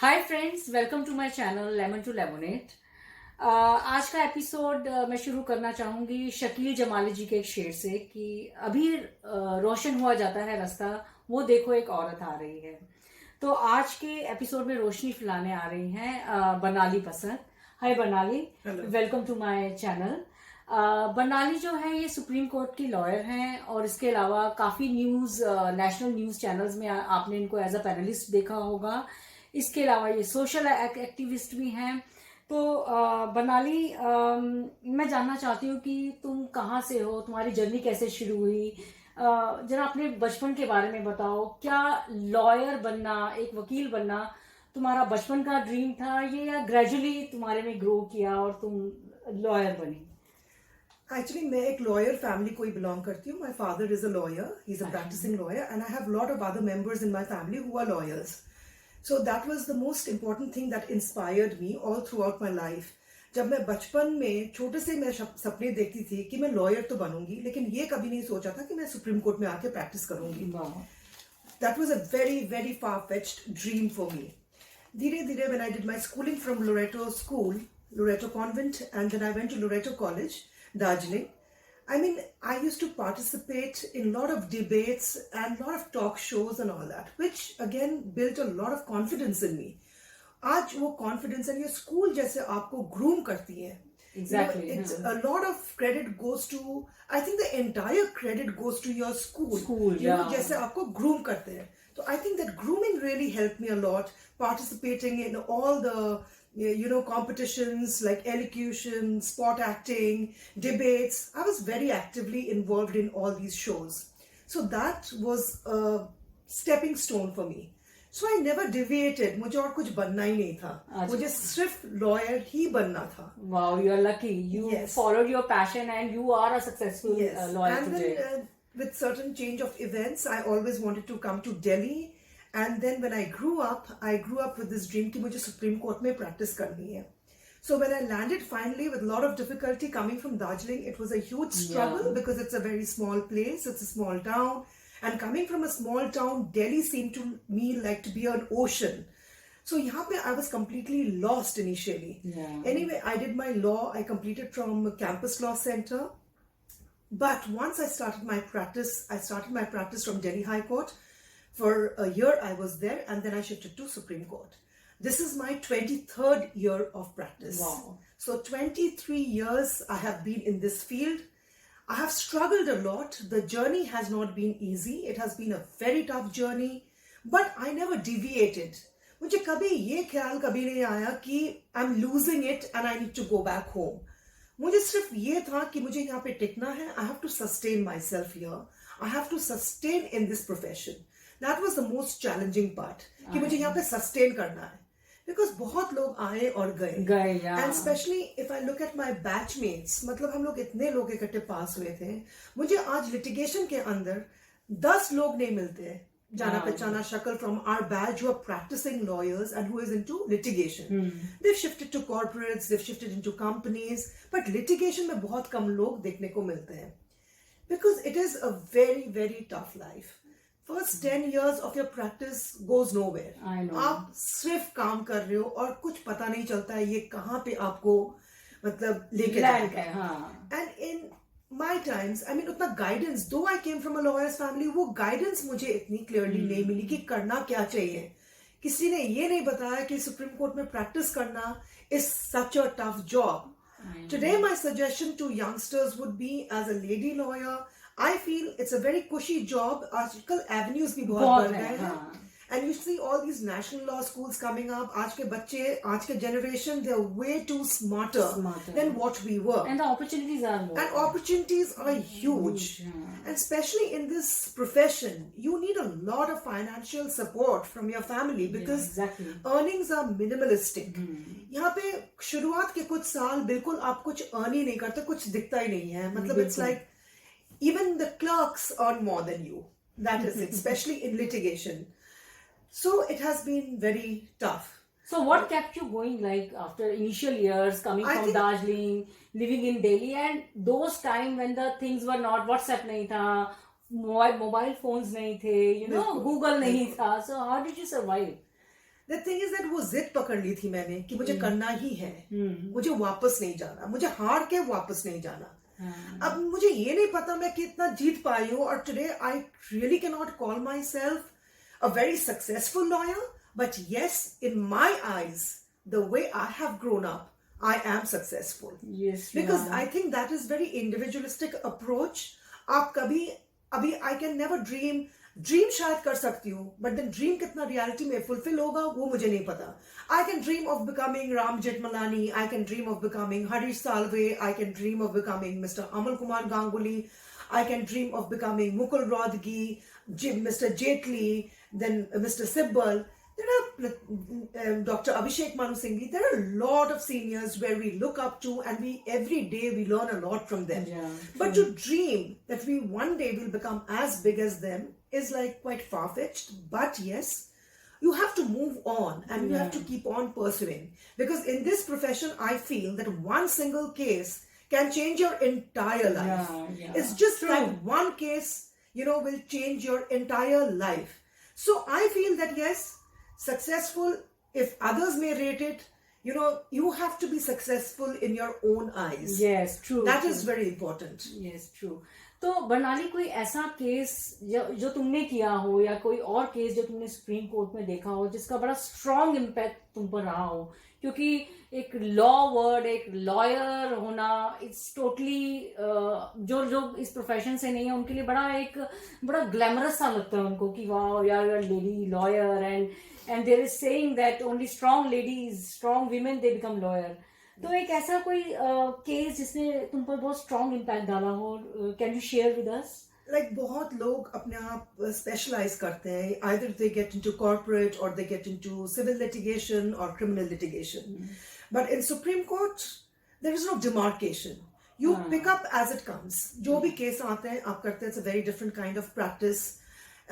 Hi friends, welcome to my channel lemon to lemonade. आज का episode मैं शुरू करना चाहूंगी शकील जमाली जी के एक शेर से कि अभी रोशन हुआ जाता है रास्ता, वो देखो एक औरत आ रही है। तो आज के एपिसोड में रोशनी फैलाने आ रही हैं Barnali Basak. Hi Barnali, welcome to my channel. Barnali जो है ये सुप्रीम कोर्ट की लॉयर हैं और इसके अलावा काफ़ी न्यूज़ नेशनल न्यूज़ चैनल्स में आपने इनको एज अ पैनलिस्ट देखा होगा। इसके अलावा ये सोशल एक्टिविस्ट भी हैं। तो बरनाली, मैं जानना चाहती हूँ कि तुम कहाँ से हो, तुम्हारी जर्नी कैसे शुरू हुई। जरा अपने बचपन के बारे में बताओ। क्या लॉयर बनना, एक वकील बनना तुम्हारा बचपन का ड्रीम था ये, या ग्रेजुअली तुम्हारे में ग्रो किया और तुम लॉयर बनी? एक्चुअली मैं एक लॉयर फैमिली को ही बिलोंग करती हूँ. My father is a lawyer, he is a practising lawyer, and I have lot of other members in my family who are lawyers. So that was the most important thing that inspired me all throughout my life. जब मैं बचपन में छोटे से मैं सपने देखती थी कि मैं लॉयर तो बनूंगी, लेकिन ये कभी नहीं सोचा था कि मैं सुप्रीम कोर्ट में आके प्रैक्टिस करूंगी. That was a very very far-fetched dream for me. धीरे धीरे when I did my schooling from Loreto School, Loreto Convent, and then I went to Loreto College, Darjeeling. I mean, I used to participate in a lot of debates and a lot of talk shows and all that, which again built a lot of confidence in me. आज वो confidence and your school जैसे आपको groom करती है. Exactly. You know, it's a lot of credit goes to, I think the entire credit goes to your school. You know, जैसे आपको groom करते हैं. So I think that grooming really helped me a lot, participating in all the competitions like elocution, sport acting, debates. I was very actively involved in all these shows. So that was a stepping stone for me. So I never deviated. मुझे और कुछ बनना ही नहीं था. मुझे सिर्फ lawyer ही बनना था. Wow, you are lucky. You followed your passion and you are a successful lawyer and today. Then, with certain change of events, I always wanted to come to Delhi. And then when I grew up with this dream कि मुझे Supreme Court में practice करनी है. So when I landed finally with a lot of difficulty coming from Darjeeling, it was a huge struggle because it's a very small place, it's a small town. And coming from a small town, Delhi seemed to me like to be an ocean. So यहाँ पे I was completely lost initially. Anyway, I did my law, I completed from Campus Law Center. But once I started my practice from Delhi High Court. For a year I was there, and then I shifted to Supreme Court. This is my 23rd year of practice. Wow. So 23 years I have been in this field. I have struggled a lot. The journey has not been easy. It has been a very tough journey, but I never deviated. मुझे कभी ये ख्याल कभी नहीं आया कि I'm losing it and I need to go back home. मुझे सिर्फ ये था कि मुझे यहाँ पे टिकना है. I have to sustain myself here. I have to sustain in this profession. That was the most challenging part. कि मुझे यहाँ पे sustain करना है. Because बहुत लोग आए और गए. And especially if I look at my batchmates, मतलब हम लोग इतने लोग इकट्ठे पास हुए थे. मुझे आज litigation के अंदर 10 लोग नहीं मिलते हैं. जाना पहचाना शक्ल from our batch who are practicing lawyers and who is into litigation. They've shifted to corporates, they've shifted into companies, but litigation में बहुत कम लोग देखने को मिलते हैं. Because it is a very very tough life. First 10 years of your practice goes nowhere. I know. आप सिर्फ काम कर रहे हो और कुछ पता नहीं चलता है ये कहाँ पे आपको मतलब लेके जाएगा. And in my times, I mean उतना guidance, though I came from a lawyer's family, वो guidance मुझे इतनी clearly नहीं मिली कि करना क्या चाहिए. किसी ने ये नहीं बताया कि सुप्रीम कोर्ट में practice करना is such a tough job. Today my suggestion to youngsters would be, as a lady lawyer, I feel it's a very cushy job. आजकल avenues भी बहुत बढ़ गए हैं. And you see all these national law schools coming up. आज के बच्चे, आज के generation, they're way too smarter than what we were. And the opportunities are more. And opportunities are huge. And especially in this profession, you need a lot of financial support from your family because earnings are minimalistic. यहाँ पे शुरुआत के कुछ साल बिल्कुल आप कुछ earn ही नहीं करते, कुछ दिखता ही नहीं है. मतलब it's like even the clerks earn more than you. That is it, especially in litigation. So it has been very tough. So what kept you going, like after initial years coming from Darjeeling, living in Delhi, and those time when the things were not, WhatsApp नहीं था, mobile phones नहीं थे, Google नहीं था. So how did you survive? The thing is that वो जिद पकड़ ली थी मैंने कि मुझे करना ही है, मुझे वापस नहीं जाना, मुझे हार के वापस नहीं जाना. अब मुझे ये नहीं पता मैं कितना जीत पाई हूँ, और today I really cannot call myself a very successful lawyer, but yes, in my eyes, the way I have grown up, I am successful. Yes, because I think that is very individualistic approach. आप कभी अभी I can never dream शायद कर सकती हूँ, but then dream कितना reality में fulfill होगा वो मुझे नहीं पता. I can dream of becoming Ram Jetmalani, I can dream of becoming Harish Salve, I can dream of becoming Mr. Amal Kumar Ganguly, I can dream of becoming Mukul Rodgi, Mr. Jaitley, then Mr. Sibbal. There are Dr. Abhishek Manu Singhi. There are a lot of seniors where we look up to, and we every day we learn a lot from them. Yeah, but to dream that we one day will become as big as them is like quite far-fetched. But yes, you have to move on, and you have to keep on pursuing, because in this profession I feel that one single case can change your entire life. It's just that one case, will change your entire life. So I feel that yes, successful, if others may rate it, you have to be successful in your own eyes. Yes, true. That is very important. Yes, true. तो बरनाली कोई ऐसा case जो तुमने किया हो, या कोई और केस जो तुमने सुप्रीम कोर्ट में देखा हो जिसका बड़ा स्ट्रॉन्ग इम्पैक्ट तुम पर रहा हो? क्योंकि एक लॉ वर्ड, एक लॉयर होना, इट्स टोटली जो इस प्रोफेशन से नहीं है उनके लिए बड़ा ग्लैमरस सा लगता है उनको कि वाह यार, lady lawyer, and there is saying that only strong ladies, strong women they become lawyer. तो एक ऐसा कोई केस जिसने तुम पर बहुत स्ट्रॉन्ग इम्पैक्ट डाला हो, can you share with us? Like बहुत लोग अपने आप specialize करते हैं. Either they get into corporate, or they get into civil litigation or criminal litigation. But in Supreme Court, there is no demarcation. You pick up as it comes. जो भी case आते हैं आप करते हैं. It's a very different kind of practice.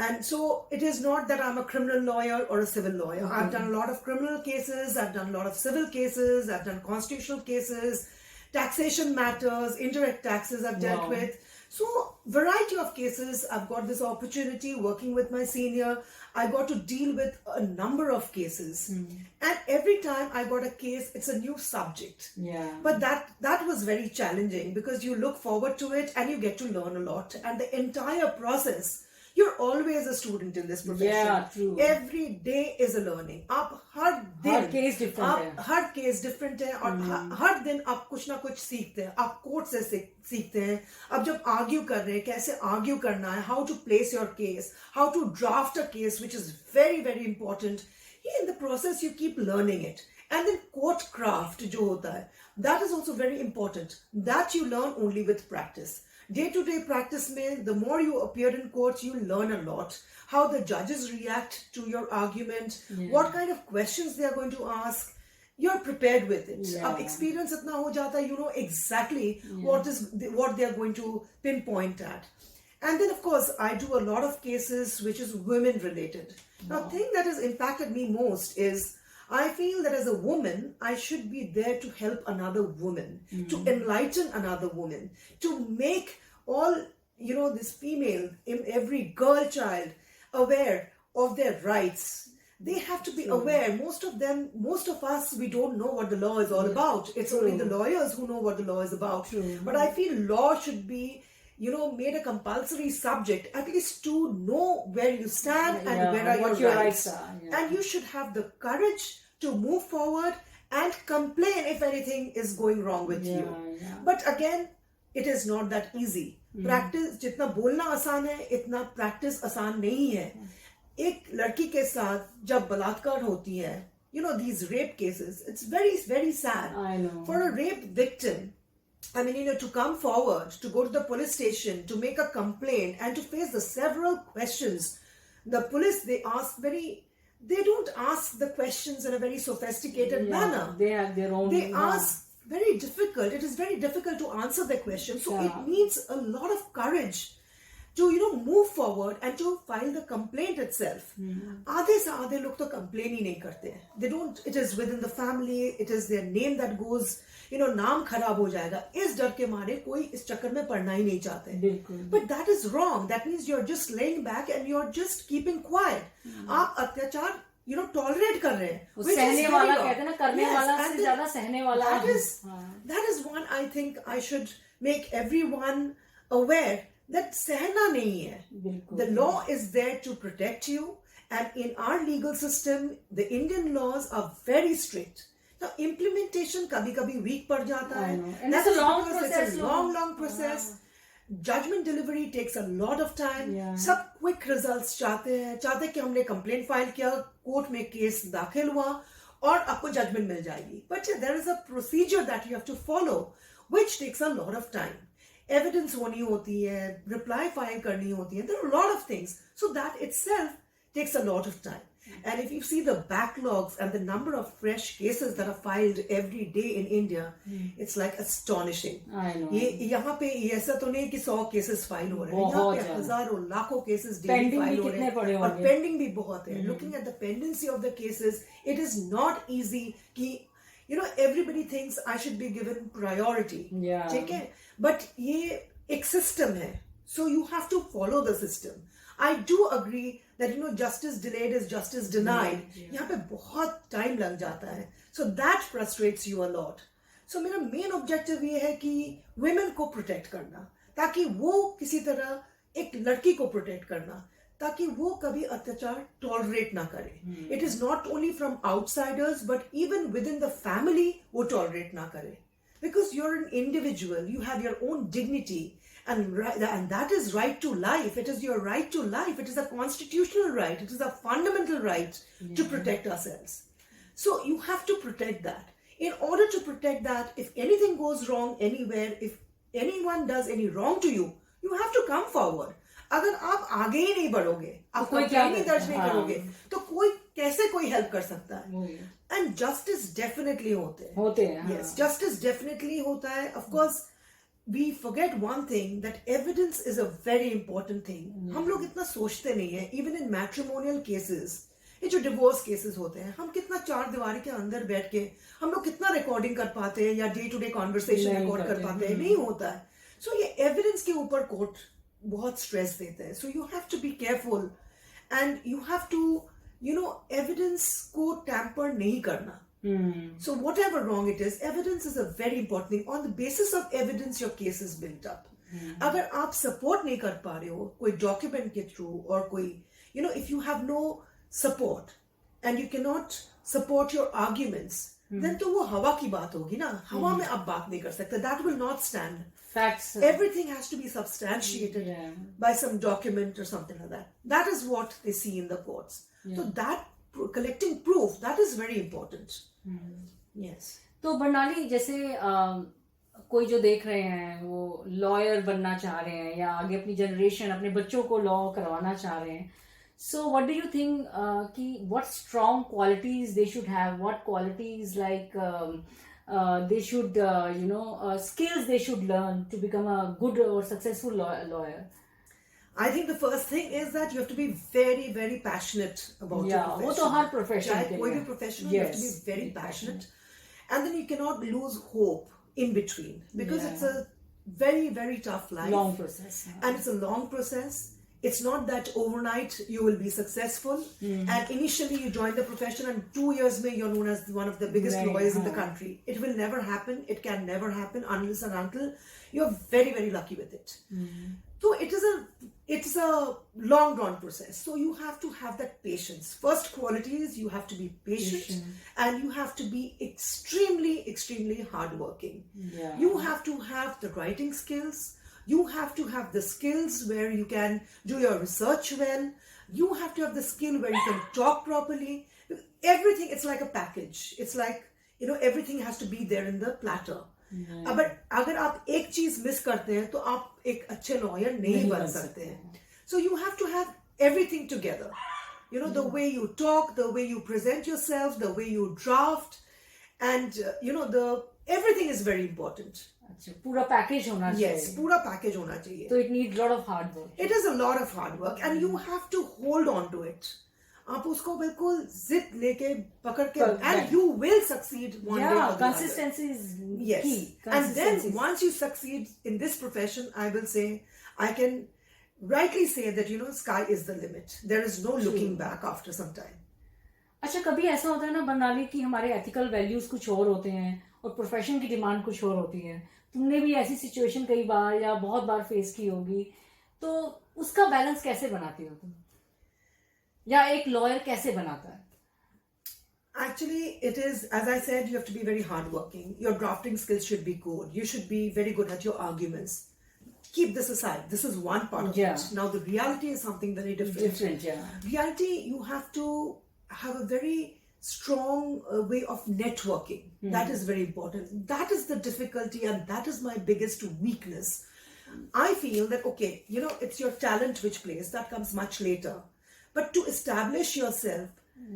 And so it is not that I'm a criminal lawyer or a civil lawyer. I've done a lot of criminal cases, I've done a lot of civil cases, I've done constitutional cases, taxation matters, indirect taxes I've dealt with. So variety of cases. I've got this opportunity working with my senior. I got to deal with a number of cases. And every time I got a case, it's a new subject. Yeah. But that was very challenging, because you look forward to it and you get to learn a lot. And the entire process, you're always a student in this profession. Yeah, true. Every day is a learning. आप हर case different है. हर case different है, और हर दिन आप कुछ ना कुछ सीखते हैं. आप कोर्ट से सीखते हैं. अब जब आर्ग्यू कर रहे हैं, कैसे आर्ग्यू करना है, how to place your case, how to draft a case, which is very very important. In the process you keep learning it. And then court craft जो होता है, that is also very important. That you learn only with practice. Day-to-day practice mein, the more you appear in courts, you learn a lot. How the judges react to your argument, what kind of questions they are going to ask. You're prepared with it. Ab experience itna ho jata hai, you know exactly what they are going to pinpoint at. And then of course, I do a lot of cases which is women related. Now, the thing that has impacted me most is, I feel that as a woman, I should be there to help another woman, to enlighten another woman, to make all, this female, every girl child aware of their rights. They have to be aware. Most of us, we don't know what the law is all about. It's only the lawyers who know what the law is about. But I feel law should be, made a compulsory subject, at least to know where you stand and where are your rights. And you should have the courage to move forward and complain if anything is going wrong with you. But again, it is not that easy. Practice, जितना बोलना आसान है, इतना practice आसान नहीं है. एक लड़की के साथ जब बलात्कार होती है, these rape cases, it's very, very sad. I know. For a rape victim, I mean, to come forward, to go to the police station, to make a complaint, and to face the several questions. The police, they don't ask the questions in a very sophisticated manner. They have their own. They ask very difficult. It is very difficult to answer the questions. So it needs a lot of courage to, move forward and to file the complaint itself. आधे से आधे लोग तो complain ही नहीं करते हैं. They don't. It is within the family. It is their name that goes. नाम खराब हो जाएगा. इस डर के मारे कोई इस चक्कर में पड़ना ही नहीं चाहते. But that is wrong. That means you're just laying back and you're just keeping quiet. आप अत्याचार, tolerate कर रहे हैं, वो which is सहने very वाला wrong. कहते हैं ना, करने Yes, वाला and से then ज्यादा सहने वाला. that is one I think I should make everyone aware that सहना नहीं है. बिल्कुल. The law is there to protect you, and in our legal system, the Indian laws are very strict. Now implementation कभी-कभी weak पड़ जाता है. And That it's a is long because process. it's a long process. Judgment delivery takes a lot of time. Yeah. सब quick results चाहते हैं कि हमने complaint file किया, कोर्ट में केस दाखिल हुआ और आपको judgment मिल जाएगी. But there is a procedure that you have to follow, which takes a lot of time. Evidence होनी होती है, reply file करनी होती है. There are a lot of things. So that itself takes a lot of time. And if you see the backlogs and the number of fresh cases that are filed every day in India, it's like astonishing. I know. यहाँ पे ऐसा तो नहीं कि 100 cases file हो रहे हैं, यहाँ पे हजारों लाखों cases daily फाइल हो रहे हैं और pending भी बहुत है. Looking at the pendency of the cases, it is not easy कि everybody thinks I should be given priority. Yeah. ठीक है, but ये एक system है, so you have to follow the system. I do agree that justice delayed is justice denied. यहाँ पे बहुत time लग जाता है, so that frustrates you a lot. So मेरा main objective ये है कि women को protect करना, ताकि वो किसी तरह एक लड़की को protect करना, ताकि वो कभी अत्याचार tolerate ना करे. It is not only from outsiders, but even within the family वो tolerate ना करे. Because you're an individual, you have your own dignity. And that is right to life. It is your right to life. It is a constitutional right. It is a fundamental right to protect ourselves. So you have to protect that. In order to protect that, if anything goes wrong anywhere, if anyone does any wrong to you, you have to come forward. अगर आप आगे ही नहीं बढ़ोगे, आप कोई नहीं दर्ज नहीं करोगे, तो कोई कैसे कोई हेल्प कर सकता है? And justice definitely होते हैं. Yes, justice definitely होता है. Of course, we forget one thing, that evidence is a very important thing. हम लोग इतना सोचते नहीं है. Even in matrimonial cases, ये जो divorce cases होते हैं, हम कितना चार दीवारी के अंदर बैठ के हम लोग कितना recording कर पाते हैं या day to day conversation record कर पाते हैं? नहीं होता है. So ये evidence के ऊपर court बहुत stress देते हैं. So you have to be careful and you have to, evidence को tamper नहीं करना. So whatever wrong it is, evidence is a very important thing. On the basis of evidence, your case is built up. अगर आप support नहीं कर पा रहे हो कोई document के through और कोई, if you have no support and you cannot support your arguments, then तो वो हवा की बात होगी ना. हवा में आप बात नहीं कर सकते. That will not stand. Facts. Everything has to be substantiated by some document or something like that. That is what they see in the courts. So that collecting proof, that is very important. Yes. तो बरनाली, जैसे कोई जो देख रहे हैं वो lawyer बनना चाह रहे हैं या आगे अपनी जनरेशन अपने बच्चों को लॉ करवाना चाह रहे हैं, so what do you think कि what strong qualities they should have, what qualities like they should skills they should learn to become a good or successful lawyer? I think the first thing is that you have to be very, very passionate about your profession. वो तो हर profession चाहे के कोई लिए. भी profession, you have to be very passionate. And then you cannot lose hope in between, because it's a very, very tough life. Long process. And it's a long process. It's not that overnight you will be successful. And initially you join the profession and 2 years में you're known as one of the biggest lawyers in the country. It will never happen. It can never happen unless and until you're very, very lucky with it. So it's a long drawn process. So you have to have that patience. First quality is you have to be patient. And you have to be extremely, extremely hardworking. You have to have the writing skills. You have to have the skills where you can do your research well. You have to have the skill where you can talk properly. Everything, it's like a package. It's like, everything has to be there in the platter. अगर आप एक चीज miss करते हैं तो आप एक अच्छे लॉयर नहीं बन सकते हैं. So you have to have everything together. The way you talk, the way you present yourself, the way you draft, and everything is very important. अच्छा, पूरा पैकेज होना चाहिए. Yes, पूरा पैकेज होना चाहिए. So it needs a lot of hard work. It is a lot of hard work and you have to hold on to it. आप उसको बिल्कुल जिद लेके पकड़ के, and you will succeed one day or the other. Consistency is key. And then once you succeed in this profession, I will say, I can rightly say that sky is the limit. There is no looking back after some time. अच्छा, कभी ऐसा होता है ना बरनाली कि हमारे ethical values कुछ और होते हैं और प्रोफेशन की डिमांड कुछ और होती है। तुमने भी ऐसी सिचुएशन कई बार या बहुत बार फेस की होगी, तो उसका बैलेंस कैसे बनाती हो तुम, या एक लॉयर कैसे बनाता है? Actually, it is, as I said, you have to be very hardworking. Your drafting skills should be good. You should be very good at your arguments. Keep this aside. This is one part of Yeah. it. Now, the reality is something very different. Different, yeah. Reality, you have to have a very strong way of networking. That is very important. That is the difficulty, and that is my biggest weakness. I feel that, okay, it's your talent which plays, that comes much later. But to establish yourself,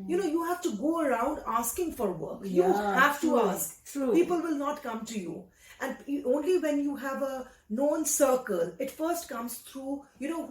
you have to go around asking for work. You Yeah, have to true, ask. true. People will not come to you. And only when you have a known circle, it first comes through,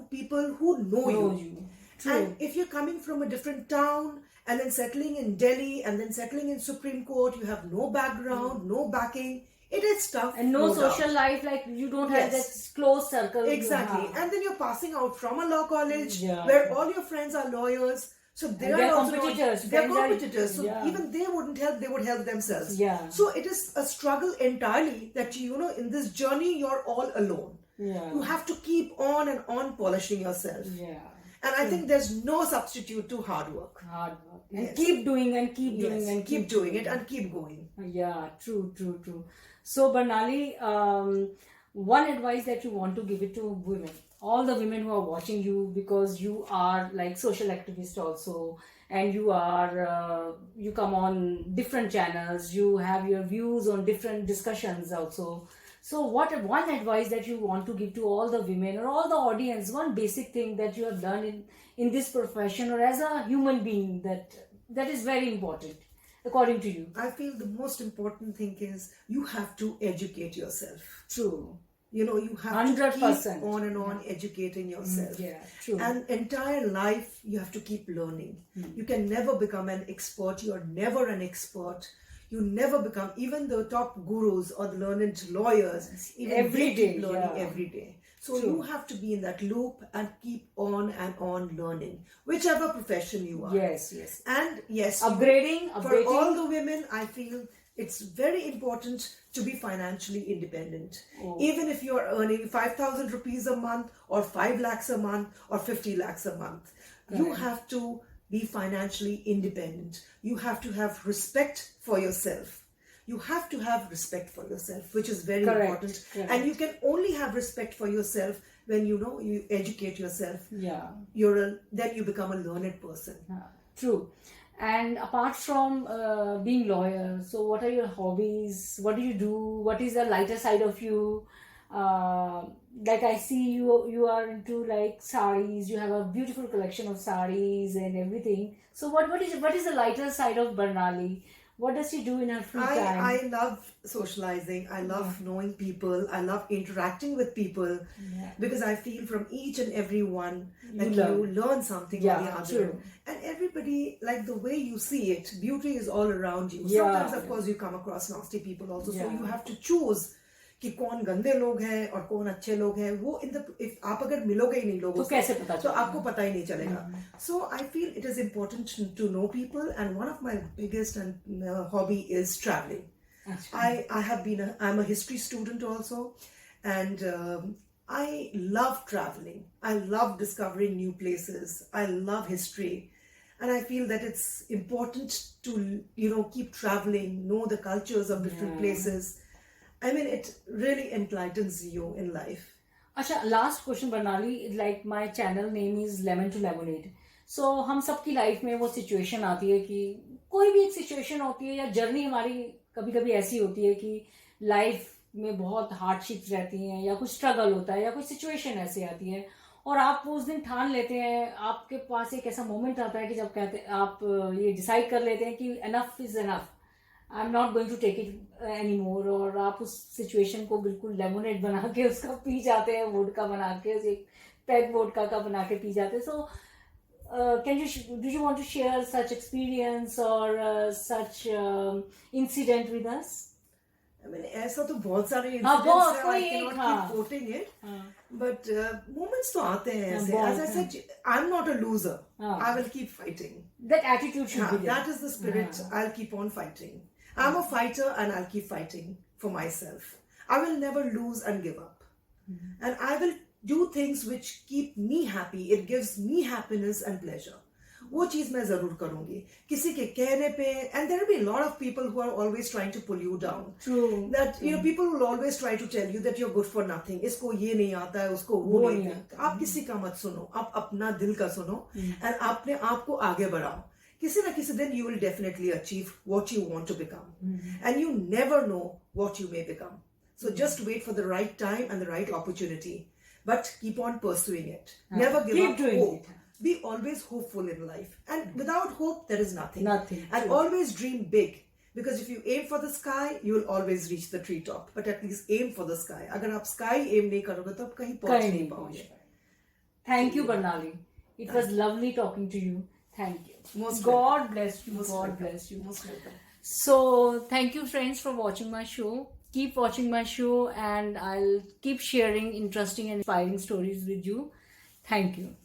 people who know you. True. And if you're coming from a different town and then settling in Delhi and then settling in Supreme Court, you have no background, no backing. It is tough. And no doubt. social life, like you don't have that close circle. Exactly. And then you're passing out from a law college Yeah. where all your friends are lawyers. So they they're are also competitors. They're Friends are- competitors. So yeah. even they wouldn't help, they would help themselves. Yeah. So it is a struggle entirely that in this journey you're all alone. Yeah. You have to keep on and on polishing yourself. Yeah. And I think there's no substitute to hard work. Hard work. And Yes. keep doing and keep doing Yes, and keep doing it and keep going. Yeah, true. So, Barnali, one advice that you want to give it to women, all the women who are watching you, because you are like social activist also, and you come on different channels, you have your views on different discussions also. So, what one advice that you want to give to all the women or all the audience, one basic thing that you have done in this profession or as a human being that is very important, according to you? I feel the most important thing is you have to educate yourself. True. You have 100%. to keep on and on educating yourself. Yeah, true. And entire life you have to keep learning. You can never become an expert. You're never an expert. You never become, even the top gurus or the learned lawyers, even Every they day, keep learning yeah. every day. So True. you have to be in that loop and keep on and on learning, whichever profession you are. Yes. And yes, Upgrading. for all the women, I feel it's very important to be financially independent. Oh. Even if you are earning 5,000 rupees a month or 5 lakhs a month or 50 lakhs a month, you have to be financially independent. You have to have respect for yourself. You have to have respect for yourself, which is very important. Correct. And you can only have respect for yourself when you educate yourself. Yeah. Then you become a learned person. True. And apart from being lawyer, so what are your hobbies? What do you do? What is the lighter side of you? Like I see you are into like saris. You have a beautiful collection of saris and everything. So what is the lighter side of Barnali? What does she do in her free time? I love socializing. I love knowing people. I love interacting with people because I feel from each and every one that you learn something or the other. True. And everybody, like the way you see it, beauty is all around you. Yeah. Sometimes, of course, you come across nasty people also. So you have to choose कि कौन गंदे लोग हैं और कौन अच्छे लोग हैं. वो if आप अगर मिलोगे ही नहीं लोगों से तो आपको पता ही नहीं चलेगा. So I feel it is important to know people, and one of my biggest hobby is traveling. I'm a history student also, and I love traveling. I love discovering new places. I love history. And I feel that it's important to keep traveling, know the cultures of different places. I mean, it really enlightens you in life. अच्छा, last question Barnali, like my channel name is Lemon to Lemonade. So हम सबकी life में वो situation आती है कि कोई भी एक सिचुएशन होती है या जर्नी हमारी कभी कभी ऐसी होती है कि लाइफ में बहुत हार्डशिप्स रहती हैं या कुछ स्ट्रगल होता है या कोई सिचुएशन ऐसी आती है और आप उस दिन ठान लेते हैं, आपके पास एक ऐसा मोमेंट आता है कि जब कहते आप ये डिसाइड कर लेते हैं कि enough is enough, I am not going to take it any more, और आप उस सिचुएशन को बिल्कुल लेमोनेड बना के उसका पी जाते हैं, वोडका बना के, एक पैक वोडका का बना के पी जाते हैं. सो do you want to share such experience or such incident with us? I mean, ऐसा तो बहुत सारे बहुत, incidents हैं, I कोई एक, cannot हाँ. keep quoting it. हाँ. But moments तो आते हैं ऐसे. बहुत, As I said, I'm not a loser. हाँ. I will keep fighting. That attitude should be there. That is the spirit. I'll keep on fighting. I'm a fighter and I'll keep fighting for myself. I will never lose and give up. And I will do things which keep me happy. It gives me happiness and pleasure. वो चीज मैं जरूर करूंगी. किसी के कहने पे, and there will be a lot of people who are always trying to pull you down. True. That you know, people will always try to tell you that you're good for nothing. इसको ये नहीं आता है, उसको वो नहीं आता. आप किसी का मत सुनो. आप अपना दिल का सुनो, and अपने आप को आगे बढ़ाओ. किसी ना किसी दिन you will definitely achieve what you want to become, and you never know what you may become. So just wait for the right time and the right opportunity, but keep on pursuing it. Never give Keep up doing hope. it. Be always hopeful in life, and without hope there is nothing. Nothing. And True. always dream big, because if you aim for the sky, you will always reach the treetop. But at least aim for the sky. अगर आप sky aim नहीं करोगे तो आप कहीं पहुंच नहीं पाओगे. Thank you, Barnali. It was lovely talking to you. Thank you. Most God welcome. bless you. Most God welcome. bless you. Most welcome. So, thank you, friends, for watching my show. Keep watching my show, and I'll keep sharing interesting and inspiring stories with you. Thank you.